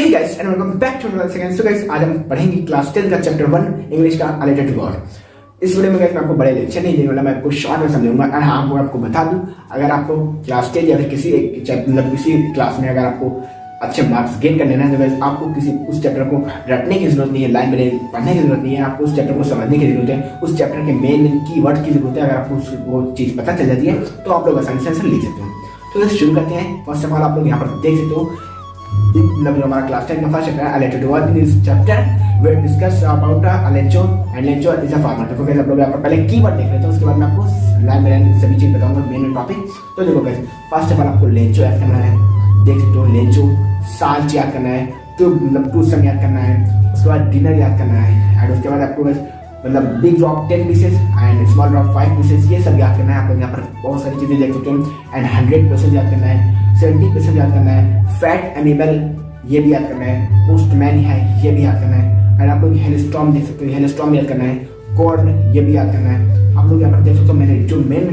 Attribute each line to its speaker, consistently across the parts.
Speaker 1: Hey guys and welcome back to another second. So guys आज हम पढ़ेंगे class 10 का चैप्टर 1 इंग्लिश का रिलेटेड टू गॉड। इस वीडियो में गाइस मैं आपको बड़े लेक्चर नहीं देने वाला, मैं आपको शॉर्ट में समझाऊंगा। और हाँ, आपको बता दूं, अगर आपको क्लास 10 या फिर किसी एक चैप्टर मतलब किसी क्लास में अगर आपको अच्छे मार्क्स गेन करने हैं तो गाइस आपको किसी उस चैप्टर को रटने की जरूरत नहीं है, लाइन में पढ़ने की जरूरत नहीं है, आपको उस चैप्टर को समझने की जरूरत है, उस चैप्टर के मेन कीवर्ड की जरूरत है। अगर आपको वो चीज़ पता चल जाती है तो आप लोग आसानी से आंसर लिख सकते हैं। तो गाइस शुरू करते हैं। फर्स्ट ऑफ ऑल आप लोग यहाँ पर देख सकते हो मतलब हमारा क्लास 10 का फर्स्ट चैप्टर है related to word. In this chapter we discuss about a Lencho and Lencho is a farmer. देखो गाइस आप लोग यहाँ पर पहले कीवर्ड देख लेते हैं, उसके बाद मैं आपको लाइन बाय लाइन सभी चीज बताऊंगा मेन टॉपिक। तो देखो गाइस फर्स्ट ऑफ ऑल आपको लेंचो याद करना है, देख सकते हो लेंचो। साल्ट याद करना है, टू मतलब टू सम याद करना है, उसके बाद डिनर याद करना है, एंड उसके बाद आपको मतलब big drop 10 pieces and small drop 5 pieces, ये सब याद करना है। आप लोग यहाँ पर बहुत सारी चीजें देख सकते हो। एंड 100% याद करना है, 70% याद करना है, फैट एनिमल ये भी याद करना है, पोस्टमैन है ये भी याद करना है, एंड आप लोग हेलस्टॉर्म देख सकते हो, हेलस्टॉर्म याद करना है, कॉर्न ये भी याद करना है। आप लोग यहाँ पर देख सकते हो मैंने जो मेन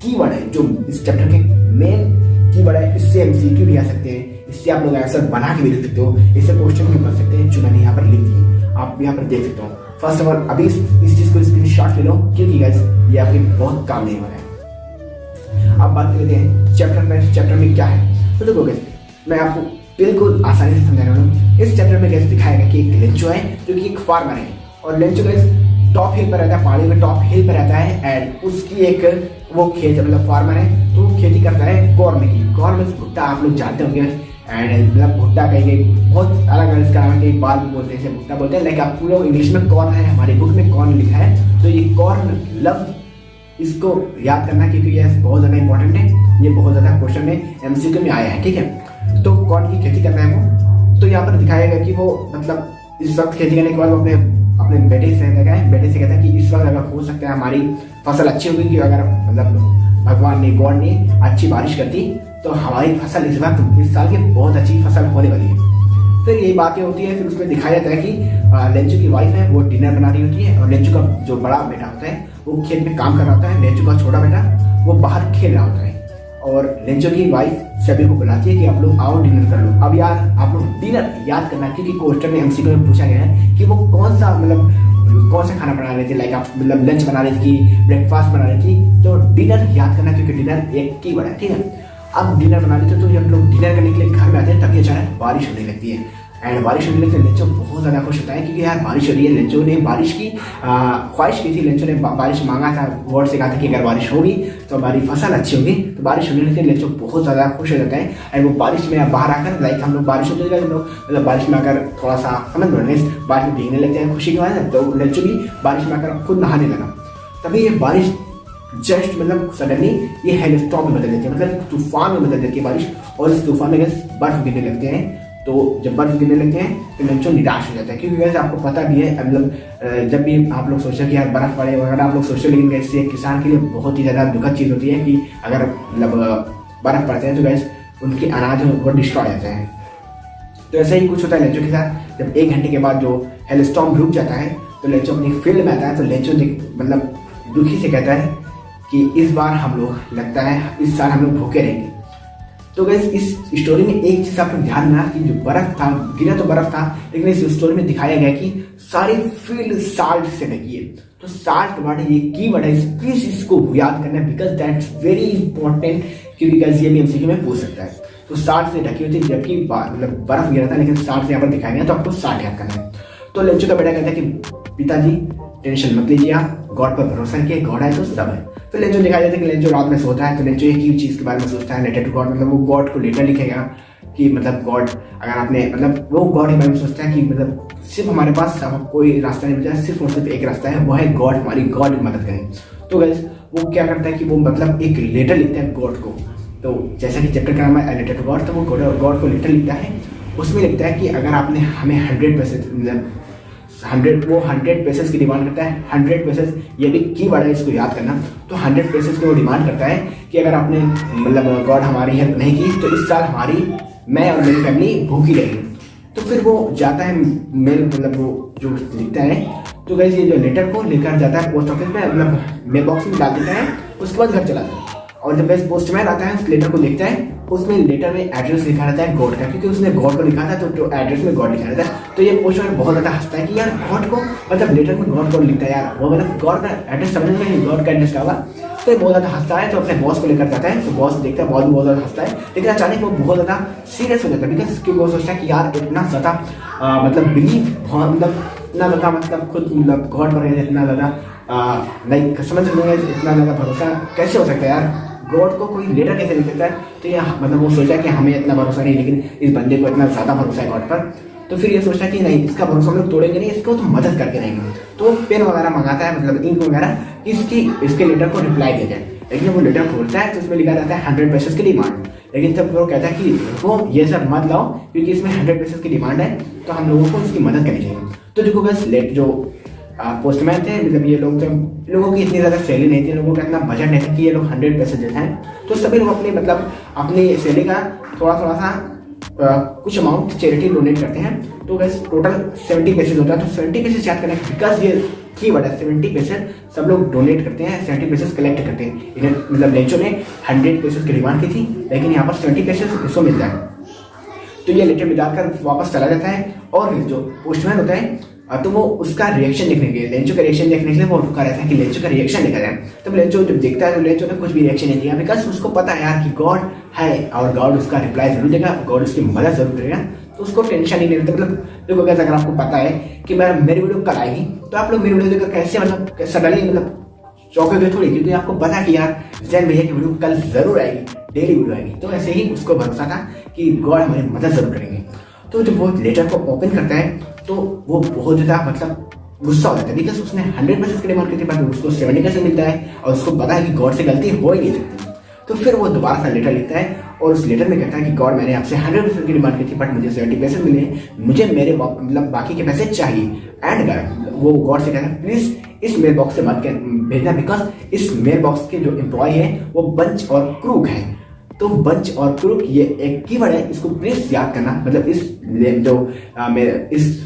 Speaker 1: कीवर्ड है, जो इस चैप्टर के मेन कीवर्ड है, इससे एमसीक्यू भी आ सकते हैं, इससे आप लोग आंसर बना के भी लिख सकते हो, इससे क्वेश्चन भी पढ़ सकते हैं जो मैंने यहाँ पर लिख दिए, आप यहाँ पर देख सकते हो। फर्स्ट ऑफ ऑल अभी इस चीज को स्क्रीनशॉट ले लो क्योंकि गाइस ये आपके बहुत काम नहीं वाला है। अब बात करते हैं चैप्टर में क्या है। तो देखो गाइस मैं आपको बिल्कुल आसानी से समझाने वाला हूँ। इस चैप्टर में गाइस दिखाएगा कि एक लेंचो है जो कि एक फार्मर है, और लेंचो गाइस टॉप हिल पर रहता है, पहाड़ी में टॉप हिल पर रहता है, एंड उसकी एक वो खेत मतलब फार्मर है तो वो खेती करता है कॉर्न की। कॉर्न में भुट्टा आप लोग जानते होंगे, एंड मतलब भुट्टा कहीं बहुत अलग अलग इसका नाम है, बाल बोलते हैं, भुट्टा बोलते हैं, लेकिन आप लोग इंग्लिश में कॉर्न है, हमारी बुक में कॉर्न लिखा है। तो ये कॉर्न लफ्ज इसको याद करना क्योंकि ये बहुत ज़्यादा इंपॉर्टेंट है, ये बहुत ज़्यादा क्वेश्चन में एमसीक्यू में आया है, ठीक है। तो कॉर्न की खेती करना है वो, तो यहाँ पर दिखाएगा कि वो मतलब इस वक्त खेती करने के बाद वो अपने बेटे से कहता है कि इस वक्त अगर हो सकता है हमारी फसल अच्छी होगी, कि अगर मतलब भगवान ने गॉड ने अच्छी बारिश करती तो हमारी फसल इस वक्त इस साल की बहुत अच्छी फसल होने वाली है। फिर यही बातें होती है, फिर उसमें दिखाया जाता है कि लेंचो की वाइफ है वो डिनर बना रही होती है, और लेंचो का जो बड़ा बेटा होता है वो खेत में काम कर रहा होता है, लेंचो का छोटा बेटा वो बाहर खेल रहा होता है, और लेंचो की वाइफ सभी को बुलाती है कि आप लोग आओ डिनर कर लो। अब यार आप लोग डिनर याद करना क्योंकि क्वेश्चन में एमसीक्यू में पूछा गया है कि वो कौन सा खाना बना रही थी, लाइक आप मतलब लंच बना रही थी, ब्रेकफास्ट बना रही थी। तो डिनर याद करना क्योंकि डिनर एक कीवर्ड है, ठीक है। अब डिनर बना लेते तो जब लोग डिनर करने के लिए घर में आते हैं तभी अचानक बारिश होने लगती है, एंड बारिश होने लगती है लेंचो बहुत ज़्यादा खुश होता है क्योंकि यार बारिश हो रही है। लेंचो ने बारिश की ख्वाहिश की थी, लेंचो ने बारिश मांगा था, गॉड से कहा था कि अगर बारिश होगी तो हमारी फसल अच्छी होगी। तो बारिश होने लगती है, लेंचो बहुत ज़्यादा खुश हो जाता है, एंड वो बारिश में बाहर आकर लाइक हम लोग बारिश होती है, हम लोग मतलब बारिश में आकर थोड़ा सा समझ में बारिश में भीगने लगते हैं खुशी की वजह से। तो लेंचो भी बारिश में आकर खुद नहाने लगा, तभी ये बारिश जस्ट मतलब सडनली ये हेलस्टॉर्म में बदल जाती है, मतलब तूफान में बदल जाती है बारिश, और इस तूफान में बर्फ गिरने लगते हैं। तो जब बर्फ गिरने लगते हैं तो लेंचो निराश हो जाता है क्योंकि वैसे आपको पता भी है मतलब जब भी आप लोग सोचो कि यार बर्फ पड़े वगैरह आप लोग सोचो, लेकिन वैसे किसान के लिए बहुत ही ज़्यादा दुखद चीज़ होती है कि अगर मतलब बर्फ पड़ते हैं तो वैसे उनके अनाज वो डिस्ट्रॉय हो जाते हैं। तो ऐसा ही कुछ होता है लेंचो के साथ। जब 1 घंटे के बाद जो हेलस्टॉर्म रुक जाता है तो लेंचो अपनी फील्ड में आता है, तो लेंचो मतलब दुखी से कहता है कि इस बार हम लोग लगता है इस साल हम लोग भूखे रहेंगे। तो गाइस इस स्टोरी में एक चीज आप लोग ध्यान देना कि जो बर्फ था गिरा तो बर्फ था, लेकिन इस स्टोरी में दिखाया गया कि सारी फील्ड साल्ट से ढकी है। तो साल्ट वर्ड ये कीवर्ड है, प्लीज इसको याद करना बिकॉज दैट्स वेरी इंपॉर्टेंट क्योंकि गाइस ये भी एमसीक्यू में पूछ सकता है। तो साल्ट से ढकी हुई थी जबकि मतलब बर्फ गिरा था, लेकिन साल्ट से यहाँ पर दिखाया गया, तो आपको साल्ट याद करना है। तो लेंचो का बेटा कहता है कि पिताजी टेंशन मत लीजिए, आप गॉड पर भरोसा किए, गॉड है तो सब है। तो लेंचो दिखाया जाता है कि लेंचो रात में सोता है, तो लेंचो एक ही चीज़ के बारे में सोचता है रिलेटेड टू गॉड, मतलब वो गॉड को लेटर लिखेगा कि मतलब गॉड अगर आपने मतलब वो गॉड के बारे में सोचता है कि मतलब सिर्फ हमारे पास कोई रास्ता नहीं बचा, सिर्फ और सिर्फ एक रास्ता है, वो है गॉड, हमारी गॉड की मदद करें। तो गाइस वो क्या करता है कि वो मतलब एक लेटर लिखता है गॉड को। तो जैसा कि चैप्टर का नाम है रिलेटेड टू गॉड, तो वो गॉड को लेटर लिखता है, उसमें लिखता है कि अगर आपने हमें 100% मतलब 100 पैसेस की डिमांड करता है। 100 पैसेस ये भी कीवर्ड है, इसको याद करना। तो 100 पैसेस की वो डिमांड करता है कि अगर आपने मतलब गॉड हमारी हेल्प नहीं की तो इस साल मैं और मेरी फैमिली भूखी रहेगी। तो फिर वो जाता है मेल मतलब वो जो लिखता है, तो गाइस ये जो लेटर को लेकर जाता है पोस्ट ऑफिस में, मतलब मेल बॉक्स में डाल देता है, उसके बाद घर चला जाता है। और जब गाइस पोस्टमैन आता है उस लेटर को देखता है उसमें लेटर में एड्रेस लिखा रहता है गॉड का, क्योंकि उसने गॉड को लिखा था तो एड्रेस में गॉड लिखा रहता है। तो ये पोस्टमैन बहुत ज़्यादा हंसता है कि यार गॉड को मतलब लेटर में गॉड कौन लिखता है यार, वो मतलब गॉड का एड्रेस समझ में नहीं, गॉड का एड्रेस क्या होगा। तो ये बहुत ज़्यादा हंसता है, तो अपने बॉस को लेकर जाता है। तो बॉस देखता है, बॉस भी बहुत ज़्यादा हंसता है, लेकिन अचानक वो बहुत ज़्यादा सीरियस हो जाता है, बिकॉज उसकी वो सोचता है कि यार इतना ज़्यादा मतलब बिलीव मतलब इतना ज़्यादा मतलब खुद मतलब गॉड पर इतना ज़्यादा लाइक समझ रहे इतना ज़्यादा भरोसा कैसे हो सकता है यार, गॉड को कोई लेटर कैसे लिख देता है। तो ये मतलब वो सोचा कि हमें इतना भरोसा नहीं, लेकिन इस बंदे को इतना ज़्यादा भरोसा है गॉड पर। तो फिर ये सोचा कि नहीं, इसका भरोसा हम लोग तोड़ेंगे नहीं, इसको तो मदद करके रहेंगे। तो पेन वगैरह मंगाता है, मतलब इंक वगैरह, इसके लेटर को रिप्लाई दे जाए। लेकिन वो लेटर खोलता है तो उसमें लिखा रहता है 100 पैसे की डिमांड। लेकिन तब वो कहता है कि वो ये सब मत लाओ, क्योंकि इसमें 100 पैसे की डिमांड है, तो हम लोगों को इसकी मदद करनी चाहिए। तो देखो बस जो पोस्टमैन थे, मतलब ये लोग जब लोगों की इतनी ज़्यादा सैलरी नहीं थी, लोगों का इतना बजट नहीं था कि ये लोग 100 पैसे देते हैं, तो सभी लोग अपनी मतलब अपनी सैलरी का थोड़ा सा कुछ अमाउंट चैरिटी डोनेट करते हैं। तो बस टोटल 70 पैसे होता है। तो 70 पैसे याद करें, बिकॉज ये कीवर्ड है 70 पैसे, सब लोग डोनेट करते हैं, 70 पैसे कलेक्ट करते हैं। इन्हें मतलब लेंचो ने 100 पैसे की डिमांड की थी, लेकिन यहाँ पर 70 पैसे इसको मिलता है। तो ये लेटर मिलाकर वापस चला जाता है, और जो पोस्टमैन होता है तो वो उसका रिएक्शन देखने के लिए, लेंचो का रिएक्शन देखने के लिए वो रुका रहता है कि लेंचो का रिएक्शन देखा जाए। तब लेंचो जब देखता है तो लेंचो ने कुछ भी रिएक्शन नहीं दिया, बिकॉज उसको पता है यार कि गॉड है और गॉड उसका रिप्लाई जरूर देगा, गॉड उसकी मदद जरूर करेगा। तो उसको टेंशन ही नहीं रहता। मतलब देखो कैसे, अगर आपको पता है कि मेरी वीडियो कल आएगी, तो आप लोग मेरी वीडियो देखकर कैसे मतलब सडनली मतलब चौंकोगे थोड़ी, क्योंकि आपको पता है कि यार जैन भैया की वीडियो कल जरूर आएगी, डेली वीडियो आएगी। तो ऐसे ही उसको भरोसा था कि गॉड हमारी मदद जरूर करेंगे। तो जब वो लेटर को ओपन करता है तो वो बहुत ज़्यादा मतलब गुस्सा हो जाता है, बिकॉज उसने 100 पैसे की डिमांड की थी, बट उसको 70 पैसे मिलता है, और उसको पता है कि गॉड से गलती हो ही नहीं सकती। तो फिर वो दोबारा सा लेटर लिखता है, और उस लेटर में कहता है कि गॉड मैंने आपसे 100 पैसे की डिमांड की थी, बट मुझे 70 पैसे मिले, मुझे मेरे मतलब बाकी के पैसे चाहिए। एंड वो गॉड से कहता है प्लीज़ इस मेल बॉक्स से मत भेजना, बिकॉज इस मेल बॉक्स के जो एम्प्लॉय है वो बंच और क्रूक है। तो बंच और क्रूक ये एक कीवर्ड है, इसको प्लीज याद करना। मतलब इस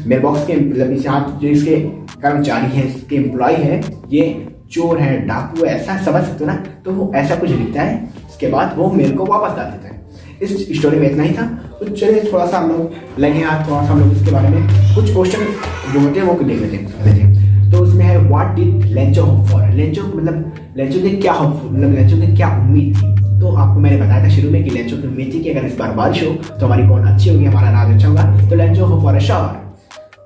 Speaker 1: मेल बॉक्स के मतलब इस यहाँ जो इसके कर्मचारी है, इसके एम्प्लॉय है, ये चोर है, डाकू है, ऐसा समझ सकते हो ना। तो वो ऐसा कुछ लिखता है, उसके बाद वो मेल को वापस डाल देता है। इस स्टोरी में इतना ही था। तो चलिए थोड़ा सा हम लोग लगे हाथ, थोड़ा सा हम लोग इसके बारे में कुछ क्वेश्चन जो होते हैं वो देख लेते हैं। तो उसमें है what did Lencho hope for. Lencho मतलब लेंचो ने क्या होप, मतलब लेंचो ने क्या उम्मीद थी। तो आपको मैंने बताया था शुरू में कि लेंचो की उम्मीद थी कि अगर इस बार बारिश हो तो हमारी कौन अच्छी होगी, हमारा राज अच्छा होगा। तो Lencho hope for a shower.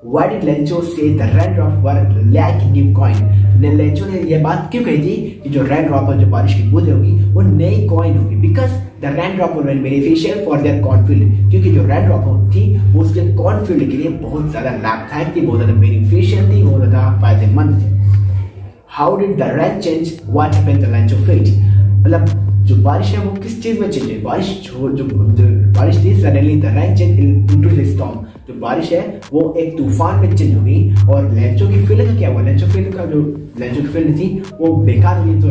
Speaker 1: Why did Lencho say the raindrop were like new coin? Lencho ने ये बात क्यों कही थी कि जो रेनड्रॉप और जो बारिश की बूंदें होगी वो नई कॉइन होगी, because the raindrop were beneficial for their cornfield. क्योंकि जो रेनड्रॉप थी वो उसके कॉर्नफील्ड के लिए बहुत ज्यादा लाभदायक थी, बहुत ज्यादा बेनिफिशियल थी, बहुत ज्यादा फायदेमंद थी। How did the rain change what happened the Lencho field. मतलब जो बारिश है वो किस चीज में चेंज है, बारिश जो बारिश थी suddenly the rain change into the storm. जो बारिश है वो एक तूफान में चेंज हो गई, और लेंचो की फील्ड का क्या हुआ, लेंचो फील्ड का जो लेंचो की फील्ड थी वो बेकार हुई। तो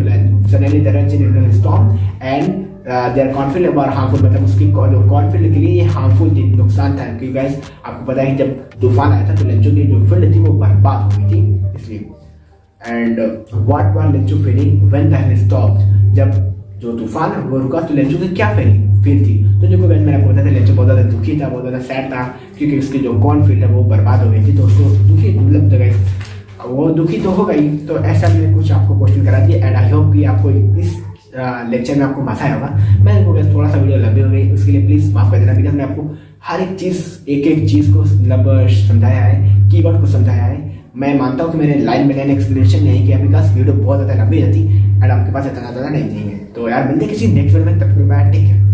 Speaker 1: suddenly the rain change into the storm and their cornfield were harmful. मतलब उसकी जो कॉर्नफील्ड के लिए ये हार्मफुल थी, नुकसान था। क्योंकि गाइस आपको पता है कि जब तूफान आया था तो लेंचो की जो फील्ड थी वो बर्बाद हो गई थी, इसलिए। And what were Lencho feeling when the rain stopped. जब जो तूफान वो रुका तो लेंचो की क्या फील थी। तो जो मैंने आपको बताया था लेंचो बहुत ज़्यादा दुखी था, बहुत ज़्यादा सैड था, क्योंकि उसकी जो कॉर्नफील्ड है वो बर्बाद हो गई थी। तो उसको दुखी मतलब वो दुखी तो हो गई। तो ऐसा मैंने कुछ आपको क्वेश्चन करा दिया, एंड आई होप कि आपको इस लेक्चर में आपको मजा आया होगा। मैंने आपको थोड़ा सा वीडियो लंबी हो गई, उसके लिए प्लीज़ माफ कर देना, बिकॉज मैं आपको हर एक चीज़ एक चीज़ को मतलब समझाया है, कीवर्ड को समझाया है। मैं मानता हूँ कि मैंने लाइन में लाइन एक्सप्लेनेशन नहीं किया, बिकॉज वीडियो बहुत ज़्यादा लंबी रहती एंड आपके पास इतना ज़्यादा नहीं है। तो यार मिलते किसी नेक्स्ट वीडियो में, तब तक बाय, टेक केयर।